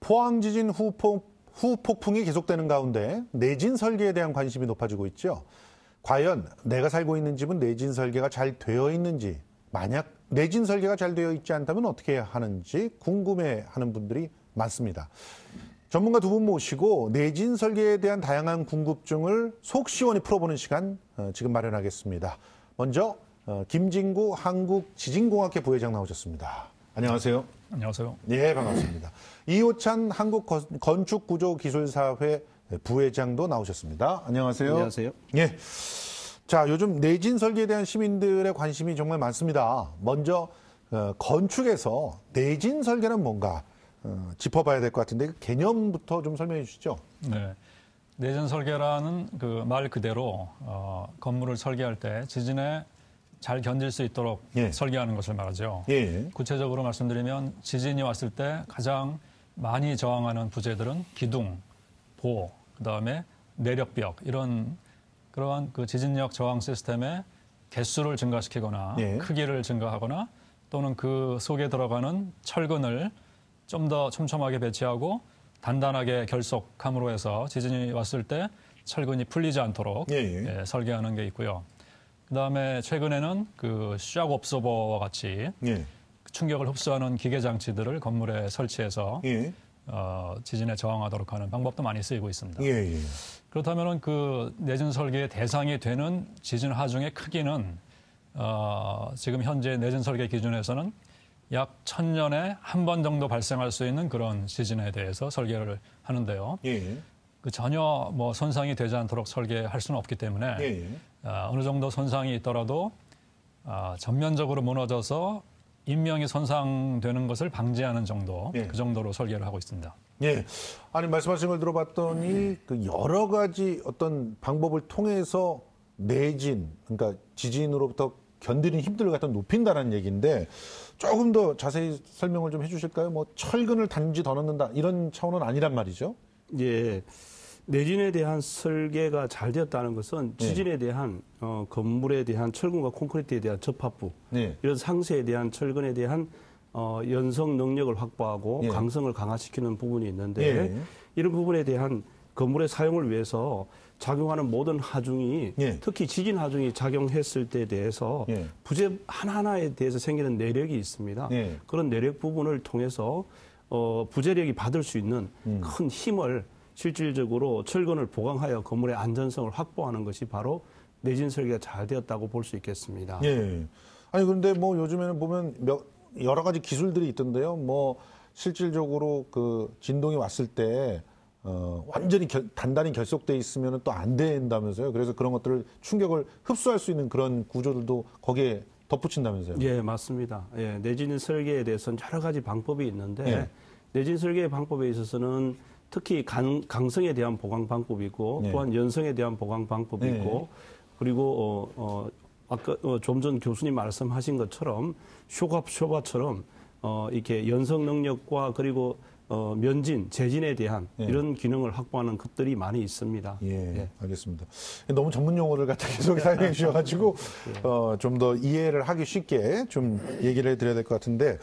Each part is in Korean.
포항 지진 후 폭풍이 계속되는 가운데 내진 설계에 대한 관심이 높아지고 있죠. 과연 내가 살고 있는 집은 내진 설계가 잘 되어 있는지, 만약 내진 설계가 잘 되어 있지 않다면 어떻게 해야 하는지 궁금해하는 분들이 많습니다. 전문가 두 분 모시고 내진 설계에 대한 다양한 궁금증을 속 시원히 풀어보는 시간 지금 마련하겠습니다. 먼저 김진구 한국지진공학회 부회장 나오셨습니다. 안녕하세요. 안녕하세요. 네, 반갑습니다. 이호찬 한국건축구조기술사회 부회장도 나오셨습니다. 안녕하세요. 안녕하세요. 예. 자, 요즘 내진 설계에 대한 시민들의 관심이 정말 많습니다. 먼저 건축에서 내진 설계는 뭔가 짚어봐야 될 것 같은데 그 개념부터 좀 설명해 주시죠. 네. 내진 설계라는 그 말 그대로 건물을 설계할 때 지진에 잘 견딜 수 있도록 설계하는 것을 말하죠. 구체적으로 말씀드리면 지진이 왔을 때 가장 많이 저항하는 부재들은 기둥, 보, 그다음에 내력벽 그러한 그 지진력 저항 시스템의 개수를 증가시키거나 크기를 증가하거나 또는 그 속에 들어가는 철근을 좀 더 촘촘하게 배치하고 단단하게 결속함으로 해서 지진이 왔을 때 철근이 풀리지 않도록 설계하는 게 있고요. 그다음에 최근에는 그 샥 옵서버와 같이 충격을 흡수하는 기계 장치들을 건물에 설치해서 지진에 저항하도록 하는 방법도 많이 쓰이고 있습니다. 그렇다면은 그 내진 설계의 대상이 되는 지진 하중의 크기는 지금 현재 내진 설계 기준에서는 약 1000년에 한 번 정도 발생할 수 있는 그런 지진에 대해서 설계를 하는데요. 그 전혀 뭐 손상이 되지 않도록 설계할 수는 없기 때문에 어느 정도 손상이 있더라도 전면적으로 무너져서 인명이 손상되는 것을 방지하는 정도, 그 정도로 설계를 하고 있습니다. 아니 말씀하신 걸 들어봤더니 그 여러 가지 어떤 방법을 통해서 내진, 그러니까 지진으로부터 견디는 힘들을 갖다 높인다는 얘기인데 조금 더 자세히 설명을 좀 해주실까요? 뭐 철근을 단지 더 넣는다 이런 차원은 아니란 말이죠. 예, 내진에 대한 설계가 잘 되었다는 것은 지진에 대한 건물에 대한 철근과 콘크리트에 대한 접합부 이런 상세에 대한 철근에 대한 연성 능력을 확보하고 강성을 강화시키는 부분이 있는데 이런 부분에 대한 건물의 사용을 위해서 작용하는 모든 하중이 특히 지진 하중이 작용했을 때에 대해서 부재 하나하나에 대해서 생기는 내력이 있습니다. 그런 내력 부분을 통해서 부재력이 받을 수 있는 큰 힘을 실질적으로 철근을 보강하여 건물의 안전성을 확보하는 것이 바로 내진 설계가 잘 되었다고 볼 수 있겠습니다. 아니 그런데 뭐 요즘에는 보면 여러 가지 기술들이 있던데요. 뭐 실질적으로 그 진동이 왔을 때 완전히 단단히 결속돼 있으면 또 안 된다면서요. 그래서 그런 것들을 충격을 흡수할 수 있는 그런 구조들도 거기에 덧붙인다면서요. 예, 맞습니다. 내진 설계에 대해서는 여러 가지 방법이 있는데 내진 설계의 방법에 있어서는 특히 강성에 대한 보강 방법이 있고 또한 연성에 대한 보강 방법이 있고 그리고 아까 좀 전 교수님 말씀하신 것처럼 쇼바처럼 이렇게 연성 능력과 그리고 면진, 재진에 대한 이런 기능을 확보하는 것들이 많이 있습니다. 알겠습니다. 너무 전문 용어를 갖다 계속 사용해 주셔가지고 좀 더 이해를 하기 쉽게 좀 얘기를 해드려야 될 것 같은데,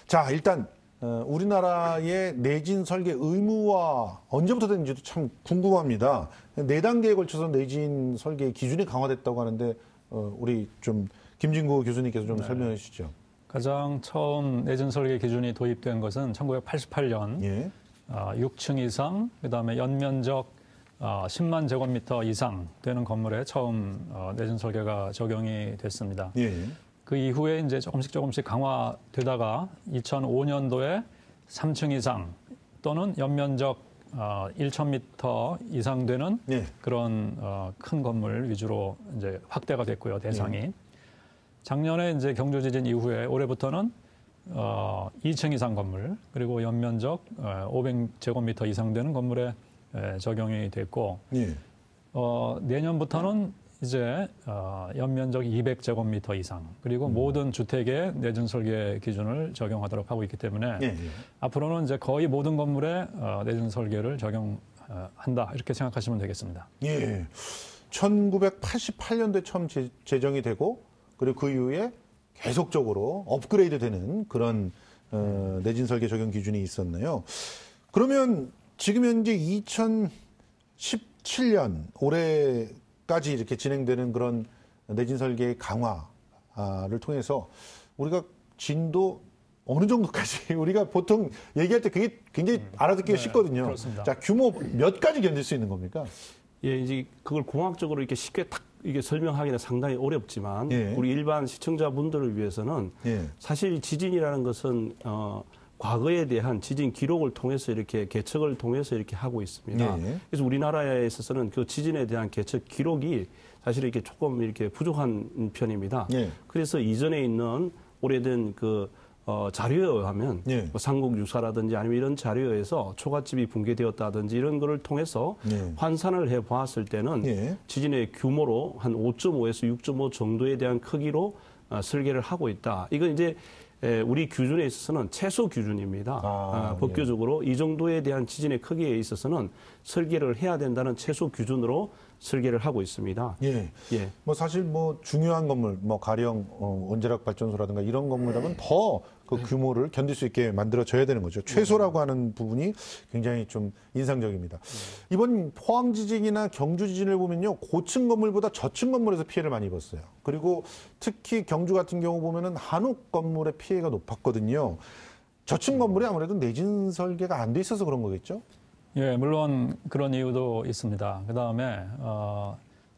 자 일단 우리나라의 내진 설계 의무화 언제부터 됐는지도 참 궁금합니다. 4단계에 걸쳐서 내진 설계 기준이 강화됐다고 하는데 우리 좀 김진구 교수님께서 좀 설명해 주시죠. 가장 처음 내진 설계 기준이 도입된 것은 1988년 6층 이상, 그다음에 연면적 10만 제곱미터 이상 되는 건물에 처음 내진 설계가 적용이 됐습니다. 그 이후에 이제 조금씩 강화되다가 2005년도에 3층 이상 또는 연면적 1,000m 이상 되는 그런 큰 건물 위주로 이제 확대가 됐고요, 대상이. 작년에 이제 경주 지진 이후에 올해부터는 2층 이상 건물 그리고 연면적 500제곱미터 이상 되는 건물에 적용이 됐고 내년부터는 이제 연면적 200제곱미터 이상 그리고 모든 주택의 내진 설계 기준을 적용하도록 하고 있기 때문에 앞으로는 이제 거의 모든 건물에 내진 설계를 적용한다 이렇게 생각하시면 되겠습니다. 1988년도에 처음 제정이 되고 그리고 그 이후에 계속적으로 업그레이드 되는 그런 내진 설계 적용 기준이 있었네요. 그러면 지금 현재 2017년 올해까지 이렇게 진행되는 그런 내진 설계 강화를 통해서 우리가 진도 어느 정도까지 우리가 보통 얘기할 때 그게 굉장히 알아듣기가 쉽거든요. 그렇습니다. 자, 규모 몇 가지 견딜 수 있는 겁니까? 예, 이제 그걸 공학적으로 이렇게 쉽게 딱 이게 설명하기는 상당히 어렵지만 예. 우리 일반 시청자분들을 위해서는 예. 사실 지진이라는 것은 과거에 대한 지진 기록을 통해서 이렇게 개척을 통해서 이렇게 하고 있습니다. 예. 그래서 우리나라에 있어서는 그 지진에 대한 개척 기록이 사실 이렇게 조금 이렇게 부족한 편입니다. 예. 그래서 이전에 있는 오래된 자료에 의하면 예. 뭐 삼국유사라든지 아니면 이런 자료에서 초가집이 붕괴되었다든지 이런 거를 통해서 예. 환산을 해 보았을 때는 예. 지진의 규모로 한 5.5에서 6.5 정도에 대한 크기로 설계를 하고 있다. 이건 이제 우리 기준에 있어서는 최소 기준입니다. 법규적으로 이 정도에 대한 지진의 크기에 있어서는 설계를 해야 된다는 최소 기준으로 설계를 하고 있습니다. 예. 예. 뭐 사실 뭐 중요한 건물, 뭐 가령 원자력 발전소라든가 이런 건물이라면 더 그 규모를 견딜 수 있게 만들어져야 되는 거죠. 최소라고 하는 부분이 굉장히 좀 인상적입니다. 이번 포항 지진이나 경주 지진을 보면요, 고층 건물보다 저층 건물에서 피해를 많이 입었어요. 그리고 특히 경주 같은 경우 보면은 한옥 건물의 피해가 높았거든요. 저층 건물이 아무래도 내진 설계가 안 돼 있어서 그런 거겠죠? 예, 물론 그런 이유도 있습니다. 그 다음에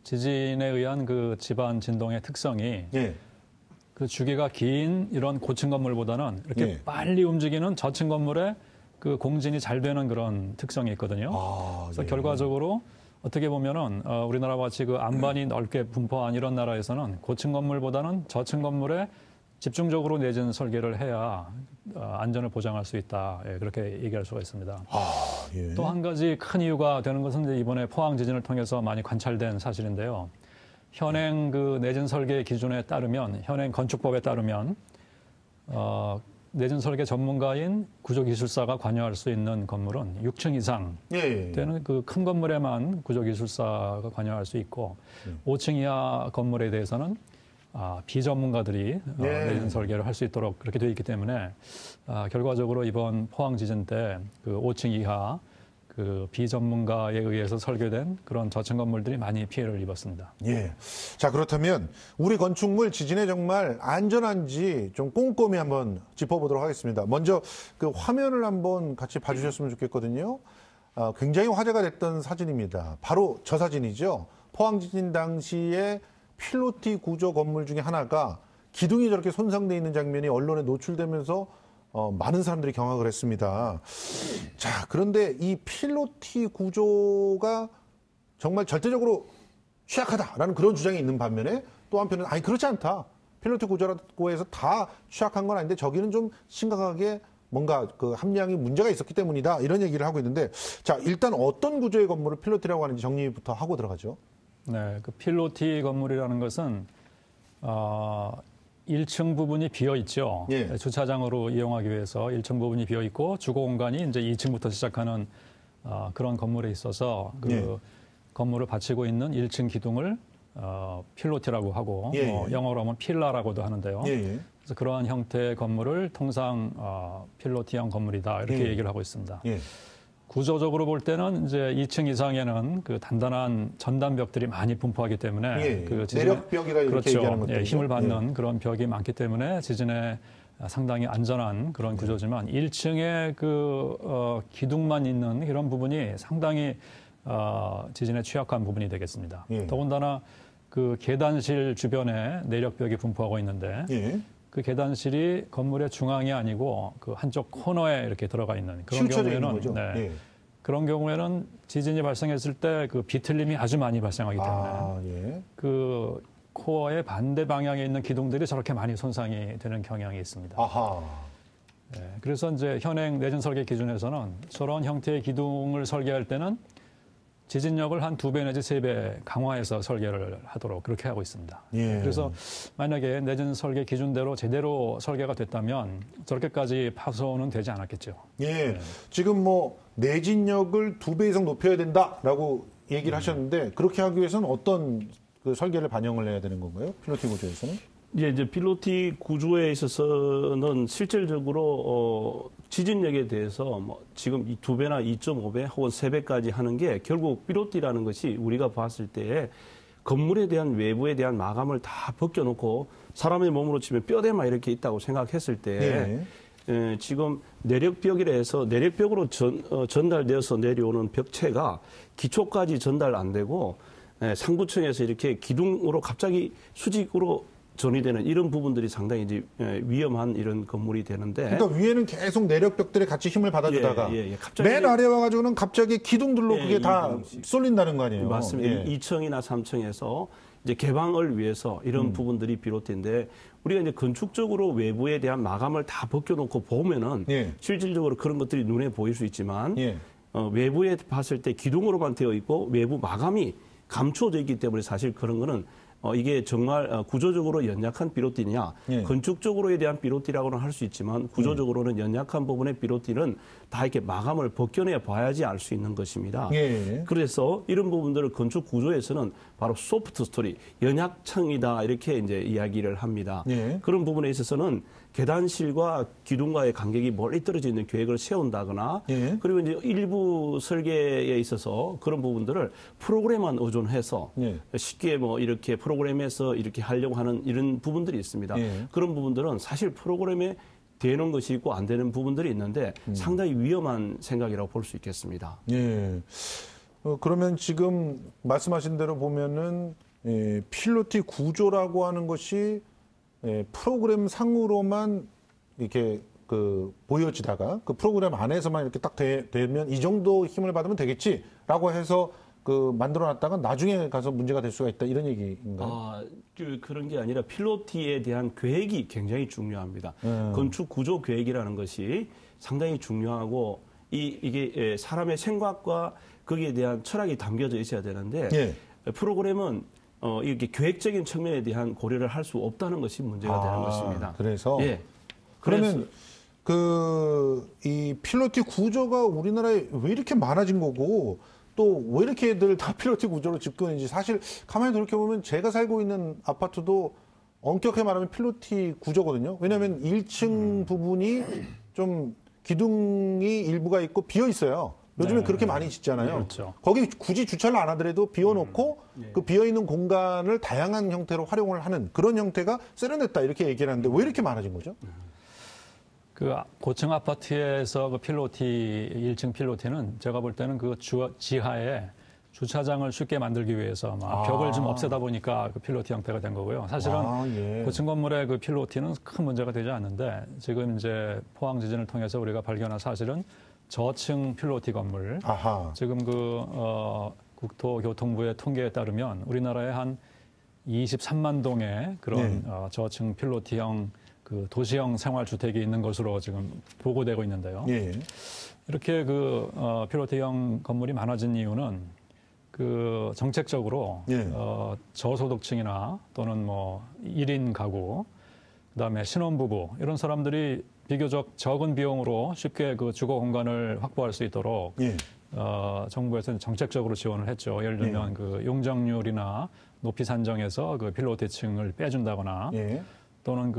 지진에 의한 그 집안 진동의 특성이 예. 그 주기가 긴 이런 고층 건물보다는 이렇게 예. 빨리 움직이는 저층 건물에 그 공진이 잘 되는 그런 특성이 있거든요. 그래서 예. 결과적으로 어떻게 보면은 우리나라와 같이 그 안반이 넓게 분포한 이런 나라에서는 고층 건물보다는 저층 건물에 집중적으로 내진 설계를 해야 안전을 보장할 수 있다. 예, 그렇게 얘기할 수가 있습니다. 예. 또 한 가지 큰 이유가 되는 것은 이제 이번에 포항 지진을 통해서 많이 관찰된 사실인데요. 현행 그 내진 설계 기준에 따르면, 현행 건축법에 따르면 내진 설계 전문가인 구조기술사가 관여할 수 있는 건물은 6층 이상 되는 그 큰 건물에만 구조기술사가 관여할 수 있고 5층 이하 건물에 대해서는 비전문가들이 내진 설계를 할 수 있도록 그렇게 되어 있기 때문에 결과적으로 이번 포항 지진 때 그 5층 이하 그 비전문가에 의해서 설계된 그런 저층 건물들이 많이 피해를 입었습니다. 예. 자, 그렇다면 우리 건축물 지진에 정말 안전한지 좀 꼼꼼히 한번 짚어보도록 하겠습니다. 먼저 그 화면을 한번 같이 봐주셨으면 좋겠거든요. 굉장히 화제가 됐던 사진입니다. 바로 저 사진이죠. 포항 지진 당시에 필로티 구조 건물 중에 하나가 기둥이 저렇게 손상돼 있는 장면이 언론에 노출되면서 많은 사람들이 경악을 했습니다. 자, 그런데 이 필로티 구조가 정말 절대적으로 취약하다라는 그런 주장이 있는 반면에 또 한편은 아니 그렇지 않다. 필로티 구조라고 해서 다 취약한 건 아닌데 저기는 좀 심각하게 뭔가 그 함량이 문제가 있었기 때문이다. 이런 얘기를 하고 있는데 자, 일단 어떤 구조의 건물을 필로티라고 하는지 정리부터 하고 들어가죠. 네, 그 필로티 건물이라는 것은 1층 부분이 비어 있죠. 예. 주차장으로 이용하기 위해서 1층 부분이 비어 있고 주거 공간이 이제 2층부터 시작하는 그런 건물에 있어서 그 건물을 받치고 있는 1층 기둥을 필로티라고 하고 영어로 하면 필라라고도 하는데요. 그래서 그러한 형태의 건물을 통상 필로티형 건물이다 이렇게 얘기를 하고 있습니다. 구조적으로 볼 때는 이제 2층 이상에는 그 단단한 전단벽들이 많이 분포하기 때문에 그 내력벽이라 이렇게 그렇죠. 얘기하는 것들 힘을 받는 그런 벽이 많기 때문에 지진에 상당히 안전한 그런 구조지만 1층에 그 기둥만 있는 이런 부분이 상당히 지진에 취약한 부분이 되겠습니다. 더군다나 그 계단실 주변에 내력벽이 분포하고 있는데 그 계단실이 건물의 중앙이 아니고 그 한쪽 코너에 이렇게 들어가 있는 그런 경우에는 그런 경우에는 지진이 발생했을 때 그 비틀림이 아주 많이 발생하기 때문에 그 코어의 반대 방향에 있는 기둥들이 저렇게 많이 손상이 되는 경향이 있습니다. 그래서 이제 현행 내진 설계 기준에서는 저런 형태의 기둥을 설계할 때는 지진력을 한 2배 내지 3배 강화해서 설계를 하도록 그렇게 하고 있습니다. 그래서 만약에 내진 설계 기준대로 제대로 설계가 됐다면 저렇게까지 파손은 되지 않았겠죠. 지금 뭐 내진력을 2배 이상 높여야 된다라고 얘기를 하셨는데 그렇게 하기 위해서는 어떤 그 설계를 반영을 해야 되는 건가요? 필로티 구조에서는? 이제 필로티 구조에 있어서는 실질적으로 지진력에 대해서 뭐 지금 2배나 2.5배 혹은 3배까지 하는 게 결국 삐로띠라는 것이 우리가 봤을 때 건물에 대한 외부에 대한 마감을 다 벗겨놓고 사람의 몸으로 치면 뼈대만 이렇게 있다고 생각했을 때 지금 내력벽이라 해서 내력벽으로 전달되어서 내려오는 벽체가 기초까지 전달 안 되고 상부층에서 이렇게 기둥으로 갑자기 수직으로 전이되는 이런 부분들이 상당히 이제 위험한 이런 건물이 되는데. 그러니까 위에는 계속 내력벽들이 같이 힘을 받아주다가 맨 아래 와가지고는 갑자기 기둥들로 그게 다 쏠린다는 거 아니에요? 맞습니다. 2층이나 3층에서 이제 개방을 위해서 이런 부분들이 비롯된데 우리가 이제 건축적으로 외부에 대한 마감을 다 벗겨놓고 보면은 실질적으로 그런 것들이 눈에 보일 수 있지만 외부에 봤을 때 기둥으로만 되어 있고 외부 마감이 감춰져 있기 때문에 사실 그런 거는 이게 정말 구조적으로 연약한 삐로띠냐 건축적으로에 대한 삐로띠라고는 할 수 있지만 구조적으로는 연약한 부분의 삐로띠는 다 이렇게 마감을 벗겨내 봐야지 알 수 있는 것입니다. 그래서 이런 부분들을 건축 구조에서는 바로 소프트 스토리, 연약층이다 이렇게 이제 이야기를 합니다. 그런 부분에 있어서는 계단실과 기둥과의 간격이 멀리 떨어져 있는 계획을 세운다거나 그리고 이제 일부 설계에 있어서 그런 부분들을 프로그램만 의존해서 쉽게 뭐 이렇게 프로그램에서 이렇게 하려고 하는 이런 부분들이 있습니다. 그런 부분들은 사실 프로그램에 되는 것이 있고 안 되는 부분들이 있는데 상당히 위험한 생각이라고 볼 수 있겠습니다. 그러면 지금 말씀하신 대로 보면은 필로티 구조라고 하는 것이 프로그램 상으로만 이렇게 보여지다가 그 프로그램 안에서만 이렇게 딱 되면 이 정도 힘을 받으면 되겠지라고 해서 만들어놨다가 나중에 가서 문제가 될 수가 있다 이런 얘기인가요? 그런 게 아니라 필로티에 대한 계획이 굉장히 중요합니다. 건축 구조 계획이라는 것이 상당히 중요하고 이게 사람의 생각과 거기에 대한 철학이 담겨져 있어야 되는데 프로그램은 이렇게 계획적인 측면에 대한 고려를 할 수 없다는 것이 문제가 되는 것입니다. 그래서 그러면 이 필로티 구조가 우리나라에 왜 이렇게 많아진 거고 또 왜 이렇게들 다 필로티 구조로 짓고 있는지 사실 가만히 돌이켜보면 제가 살고 있는 아파트도 엄격히 말하면 필로티 구조거든요. 왜냐하면 1층 부분이 좀 기둥이 일부가 있고 비어 있어요. 요즘에 그렇게 많이 짓잖아요. 그렇죠. 거기 굳이 주차를 안 하더라도 비워놓고 그 비어있는 공간을 다양한 형태로 활용을 하는 그런 형태가 세련됐다 이렇게 얘기를 하는데 왜 이렇게 많아진 거죠? 그 고층 아파트에서 그 필로티, 1층 필로티는 제가 볼 때는 그 지하에 주차장을 쉽게 만들기 위해서 벽을 좀 없애다 보니까 그 필로티 형태가 된 거고요. 사실은 고층 건물의 그 필로티는 큰 문제가 되지 않는데 지금 이제 포항 지진을 통해서 우리가 발견한 사실은 저층 필로티 건물. 지금 국토교통부의 통계에 따르면 우리나라에 한 23만 동의 그런 저층 필로티형 그 도시형 생활주택이 있는 것으로 지금 보고되고 있는데요. 이렇게 필로티형 건물이 많아진 이유는 그 정책적으로 저소득층이나 또는 뭐 1인 가구, 그다음에 신혼부부 이런 사람들이 비교적 적은 비용으로 쉽게 그 주거 공간을 확보할 수 있도록 정부에서는 정책적으로 지원을 했죠. 예를 들면 그 용적률이나 높이 산정해서 그 필로티층을 빼준다거나 또는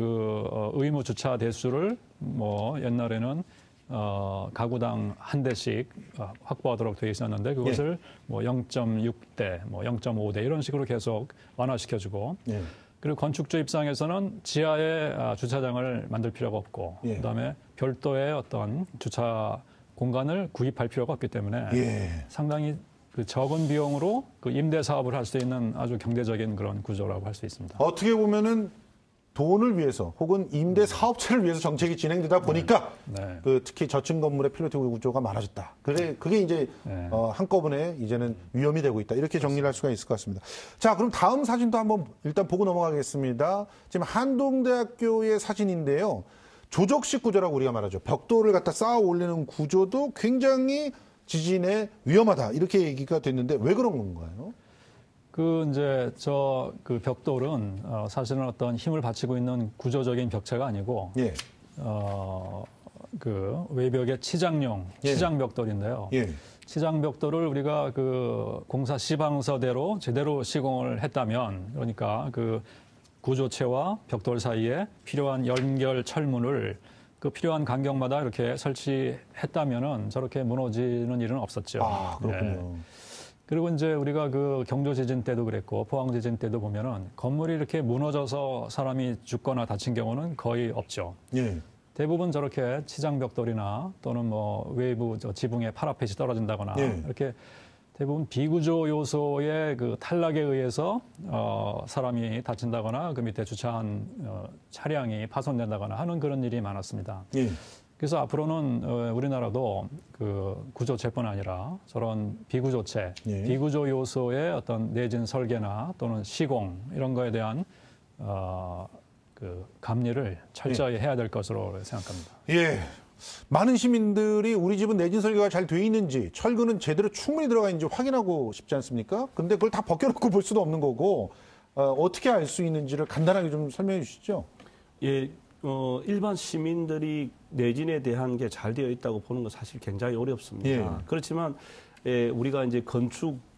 의무 주차 대수를 뭐 옛날에는 가구당 한 대씩 확보하도록 되어 있었는데 그것을 뭐 0.6대, 뭐 0.5대 이런 식으로 계속 완화시켜주고 그리고 건축주 입장에서는 지하에 주차장을 만들 필요가 없고 그다음에 별도의 어떤 주차 공간을 구입할 필요가 없기 때문에 상당히 그 적은 비용으로 그 임대 사업을 할 수 있는 아주 경제적인 그런 구조라고 할 수 있습니다. 어떻게 보면은 돈을 위해서 혹은 임대 사업체를 위해서 정책이 진행되다 보니까 특히 저층 건물의 필로티 구조가 많아졌다. 그게 이제 한꺼번에 이제는 위험이 되고 있다. 이렇게 정리를 할 수가 있을 것 같습니다. 자, 그럼 다음 사진도 한번 일단 보고 넘어가겠습니다. 지금 한동대학교의 사진인데요. 조적식 구조라고 우리가 말하죠. 벽돌을 갖다 쌓아 올리는 구조도 굉장히 지진에 위험하다. 이렇게 얘기가 됐는데 왜 그런 건가요? 그 벽돌은 사실은 어떤 힘을 받치고 있는 구조적인 벽체가 아니고 그 외벽의 치장용, 치장 벽돌인데요. 치장 벽돌을 우리가 그 공사 시방서대로 제대로 시공을 했다면 그러니까 그 구조체와 벽돌 사이에 필요한 연결 철문을 그 필요한 간격마다 이렇게 설치했다면은 저렇게 무너지는 일은 없었죠. 아, 그렇군요. 예. 그리고 이제 우리가 그 경주 지진 때도 그랬고 포항 지진 때도 보면은 건물이 이렇게 무너져서 사람이 죽거나 다친 경우는 거의 없죠. 예. 대부분 저렇게 치장벽돌이나 또는 뭐 외부 지붕에 파라펫이 떨어진다거나 예. 이렇게 대부분 비구조 요소의 그 탈락에 의해서 사람이 다친다거나 그 밑에 주차한 차량이 파손된다거나 하는 그런 일이 많았습니다. 예. 그래서 앞으로는 우리나라도 그 구조체뿐 아니라 저런 비구조체, 예. 비구조 요소의 어떤 내진 설계나 또는 시공 이런 거에 대한 그 감리를 철저히 예. 해야 될 것으로 생각합니다. 예. 많은 시민들이 우리 집은 내진 설계가 잘 돼 있는지, 철근은 제대로 충분히 들어가 있는지 확인하고 싶지 않습니까? 근데 그걸 다 벗겨놓고 볼 수도 없는 거고, 어떻게 알 수 있는지를 간단하게 좀 설명해 주시죠. 예, 일반 시민들이 내진에 대한 게 잘 되어 있다고 보는 건 사실 굉장히 어렵습니다. 예. 그렇지만 우리가 이제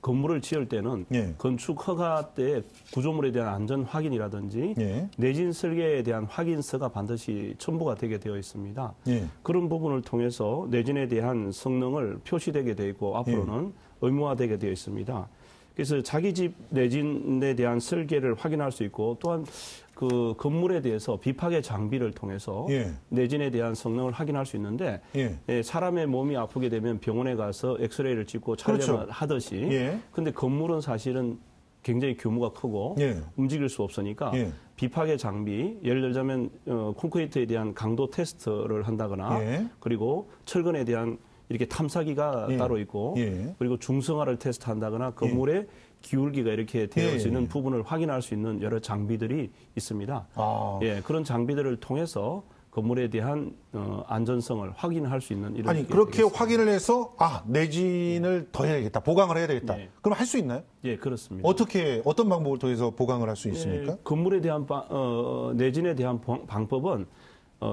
건물을 지을 때는 예. 건축 허가 때 구조물에 대한 안전 확인이라든지 예. 내진 설계에 대한 확인서가 반드시 첨부가 되게 되어 있습니다. 예. 그런 부분을 통해서 내진에 대한 성능을 표시되게 되어 있고 앞으로는 예. 의무화되게 되어 있습니다. 그래서 자기 집 내진에 대한 설계를 확인할 수 있고 또한 그 건물에 대해서 비파괴 장비를 통해서 예. 내진에 대한 성능을 확인할 수 있는데 예. 사람의 몸이 아프게 되면 병원에 가서 엑스레이를 찍고 촬영을 그렇죠. 하듯이 근데 건물은 사실은 굉장히 규모가 크고 예. 움직일 수 없으니까 예. 비파괴 장비, 예를 들자면 콘크리트에 대한 강도 테스트를 한다거나 예. 그리고 철근에 대한 이렇게 탐사기가 예. 따로 있고 예. 그리고 중성화를 테스트한다거나 건물의 예. 기울기가 이렇게 되어지는 예. 부분을 확인할 수 있는 여러 장비들이 있습니다. 아. 예, 그런 장비들을 통해서 건물에 대한 안전성을 확인할 수 있는 이런. 아니 그렇게 되겠습니다. 확인을 해서 내진을 더 해야겠다, 보강을 해야 되겠다. 예. 그럼 할 수 있나요? 예, 그렇습니다. 어떤 방법을 통해서 보강을 할 수 있습니까? 건물에 대한 내진에 대한 방법은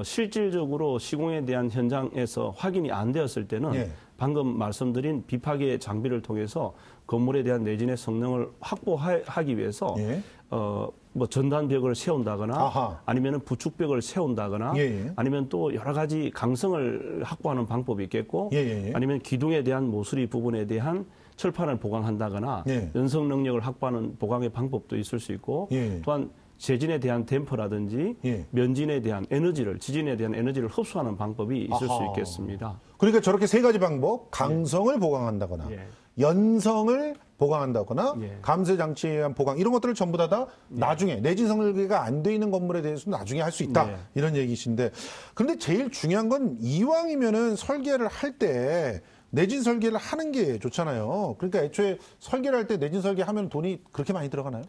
실질적으로 시공에 대한 현장에서 확인이 안 되었을 때는 예. 방금 말씀드린 비파괴 장비를 통해서 건물에 대한 내진의 성능을 확보하기 위해서 예. 뭐 전단벽을 세운다거나 아하. 아니면은 부축벽을 세운다거나 예예. 아니면 또 여러 가지 강성을 확보하는 방법이 있겠고 예예. 아니면 기둥에 대한 모서리 부분에 대한 철판을 보강한다거나 예. 연성 능력을 확보하는 보강의 방법도 있을 수 있고 예. 또한 재진에 대한 댐퍼라든지 예. 면진에 대한 에너지를, 지진에 대한 에너지를 흡수하는 방법이 있을 아하. 수 있겠습니다. 그러니까 저렇게 세 가지 방법, 강성을 예. 보강한다거나 예. 연성을 보강한다거나 예. 감쇄 장치에 의한 보강 이런 것들을 전부 다 나중에 내진 설계가 안 돼 있는 건물에 대해서는 나중에 할 수 있다 이런 얘기신데, 그런데 제일 중요한 건 이왕이면은 설계를 할 때 내진 설계를 하는 게 좋잖아요. 그러니까 애초에 설계를 할 때 내진 설계하면 돈이 그렇게 많이 들어가나요?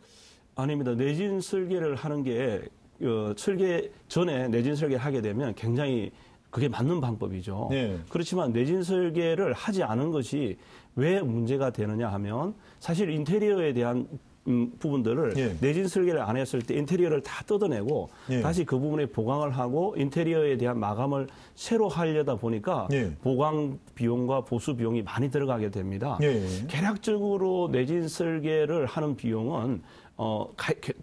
아닙니다. 내진 설계를 하는 게 설계 전에 내진 설계를 하게 되면 굉장히 그게 맞는 방법이죠. 네. 그렇지만 내진 설계를 하지 않은 것이 왜 문제가 되느냐 하면 사실 인테리어에 대한 부분들을 내진 설계를 안 했을 때 인테리어를 다 뜯어내고 다시 그 부분에 보강을 하고 인테리어에 대한 마감을 새로 하려다 보니까 보강 비용과 보수 비용이 많이 들어가게 됩니다. 개략적으로 내진 설계를 하는 비용은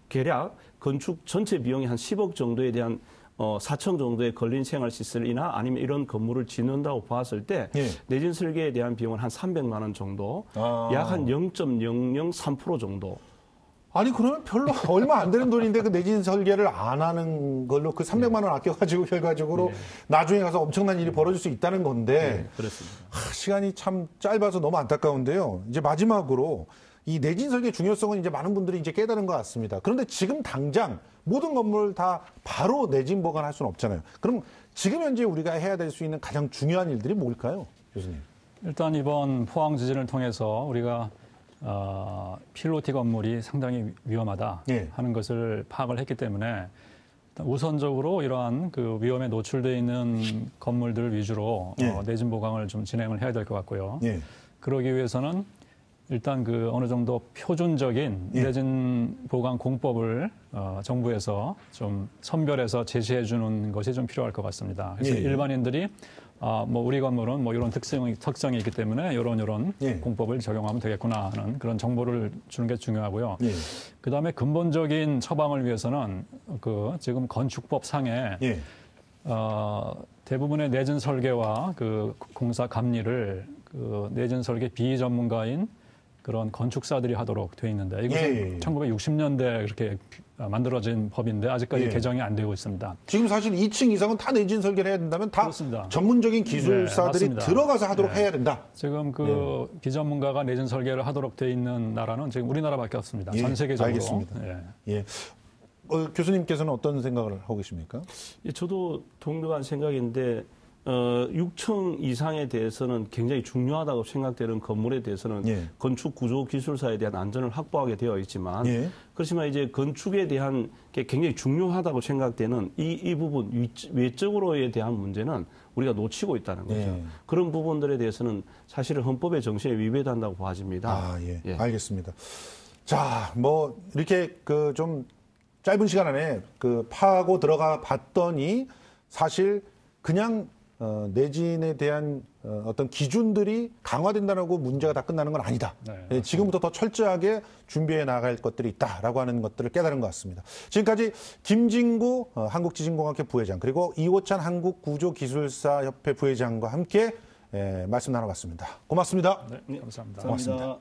개략 건축 전체 비용이 한 10억 정도에 대한 4천 정도의 걸린 생활시설이나 아니면 이런 건물을 짓는다고 봤을 때 내진 설계에 대한 비용은 한 300만 원 정도, 약 한 0.003% 정도. 아니 그러면 별로 얼마 안 되는 돈인데 그 내진 설계를 안 하는 걸로 그 300만 원 아껴가지고 결과적으로 나중에 가서 엄청난 일이 벌어질 수 있다는 건데 그렇습니다. 시간이 참 짧아서 너무 안타까운데요. 이제 마지막으로 이 내진 설계 중요성은 이제 많은 분들이 이제 깨달은 것 같습니다. 그런데 지금 당장 모든 건물을 다 바로 내진 보강할 수는 없잖아요. 그럼 지금 현재 우리가 해야 될 수 있는 가장 중요한 일들이 뭘까요, 교수님? 일단 이번 포항 지진을 통해서 우리가 필로티 건물이 상당히 위험하다 하는 것을 파악을 했기 때문에 우선적으로 이러한 그 위험에 노출되어 있는 건물들 위주로 내진 보강을 좀 진행을 해야 될 것 같고요. 그러기 위해서는 일단 그 어느 정도 표준적인 내진 보강 공법을 정부에서 좀 선별해서 제시해 주는 것이 좀 필요할 것 같습니다. 그래서 일반인들이 뭐 우리 건물은 뭐 이런 특성이 있기 때문에 이런 공법을 적용하면 되겠구나 하는 그런 정보를 주는 게 중요하고요. 그다음에 근본적인 처방을 위해서는 그 지금 건축법 상에 대부분의 내진 설계와 그 공사 감리를 그 내진 설계 비전문가인 그런 건축사들이 하도록 돼 있는데 이것은 1960년대 그렇게 만들어진 법인데 아직까지 개정이 안 되고 있습니다. 지금 사실 2층 이상은 다 내진 설계를 해야 된다면 다 그렇습니다. 전문적인 기술사들이 들어가서 하도록 해야 된다. 지금 그 비전문가가 내진 설계를 하도록 돼 있는 나라는 지금 우리나라밖에 없습니다. 전 세계적으로. 알겠습니다. 교수님께서는 어떤 생각을 하고 계십니까? 저도 동등한 생각인데 6층 이상에 대해서는 굉장히 중요하다고 생각되는 건물에 대해서는 건축 구조 기술사에 대한 안전을 확보하게 되어 있지만 그렇지만 이제 건축에 대한 게 굉장히 중요하다고 생각되는 이 부분 외적으로에 대한 문제는 우리가 놓치고 있다는 거죠. 그런 부분들에 대해서는 사실은 헌법의 정신에 위배된다고 봐집니다. 알겠습니다. 자, 뭐 이렇게 그 좀 짧은 시간 안에 그 파고 들어가 봤더니 사실 그냥 내진에 대한 어떤 기준들이 강화된다고 문제가 다 끝나는 건 아니다. 지금부터 더 철저하게 준비해 나갈 것들이 있다라고 하는 것들을 깨달은 것 같습니다. 지금까지 김진구 한국지진공학회 부회장 그리고 이호찬 한국구조기술사협회 부회장과 함께 말씀 나눠봤습니다. 고맙습니다. 네, 감사합니다. 고맙습니다.